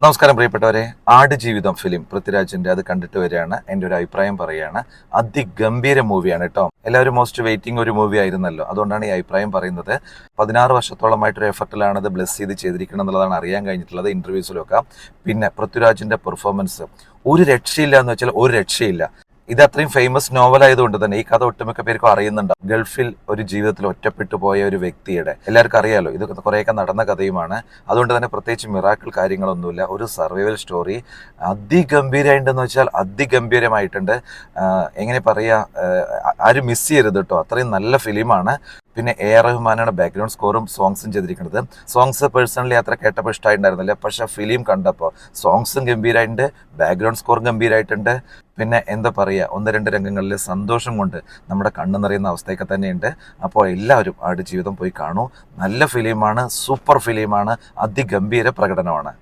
നമസ്കാരം പ്രിയപ്പെട്ടവരെ. ആടുജീവിതം ഫിലിം പൃഥ്വിരാജിന്റെ അത് കണ്ടിട്ട് വരികയാണ്. എൻ്റെ ഒരു അഭിപ്രായം പറയുകയാണ്. അതിഗംഭീര മൂവിയാണ് കേട്ടോ. എല്ലാവരും മോസ്റ്റ് വെയിറ്റിംഗ് ഒരു മൂവി ആയിരുന്നല്ലോ, അതുകൊണ്ടാണ് ഈ അഭിപ്രായം പറയുന്നത്. 16 വർഷത്തോളമായിട്ടൊരു എഫർട്ടിലാണ് ഇത് ബ്ലെസ് ചെയ്തിരിക്കണം എന്നുള്ളതാണ് അറിയാൻ കഴിഞ്ഞിട്ടുള്ളത് ഇന്റർവ്യൂസിലൊക്കെ. പിന്നെ പൃഥ്വിരാജിന്റെ പെർഫോമൻസ് ഒരു രക്ഷയില്ല എന്ന് വെച്ചാൽ ഒരു രക്ഷയില്ല. ഇത് അത്രയും ഫേമസ് നോവൽ ആയതുകൊണ്ട് തന്നെ ഈ കഥ ഒട്ടുമിക്ക പേർക്കും അറിയുന്നുണ്ട്. ഗൾഫിൽ ഒരു ജീവിതത്തിൽ ഒറ്റപ്പെട്ടു പോയ ഒരു വ്യക്തിയുടെ, എല്ലാവർക്കും അറിയാലോ, ഇത് കുറേയൊക്കെ നടന്ന കഥയുമാണ്. അതുകൊണ്ട് തന്നെ പ്രത്യേകിച്ച് മിറാക്കിൾ കാര്യങ്ങളൊന്നുമില്ല. ഒരു സർവൈവൽ സ്റ്റോറി അതിഗംഭീരമായിട്ടുണ്ടെന്ന് വെച്ചാൽ അതിഗംഭീരമായിട്ടുണ്ട്. എങ്ങനെ പറയാ, ആരും മിസ് ചെയ്യരുത് കേട്ടോ, അത്രയും നല്ല ഫിലിമാണ്. പിന്നെ AR റഹ്മാനാണ് ബാക്ക്ഗ്രൗണ്ട് സ്കോറും സോങ്സും ചെയ്തിരിക്കുന്നത്. സോങ്സ് പേഴ്സണലി അത്ര കേട്ടപ്പോൾ ഇഷ്ടമായിട്ടുണ്ടായിരുന്നില്ല, പക്ഷെ ഫിലിം കണ്ടപ്പോൾ സോങ്സും ഗംഭീരമായിട്ടുണ്ട്, ബാക്ക്ഗ്രൗണ്ട് സ്കോറും ഗംഭീരമായിട്ടുണ്ട്. പിന്നെ എന്താ പറയുക, ഒന്ന് രണ്ട് രംഗങ്ങളിൽ സന്തോഷം കൊണ്ട് നമ്മുടെ കണ്ണു നിറയുന്ന അവസ്ഥയൊക്കെ തന്നെയുണ്ട്. അപ്പോൾ എല്ലാവരും ആടുജീവിതം പോയി കാണൂ. നല്ല ഫിലിമാണ്, സൂപ്പർ ഫിലിമാണ്, അതിഗംഭീര പ്രകടനമാണ്.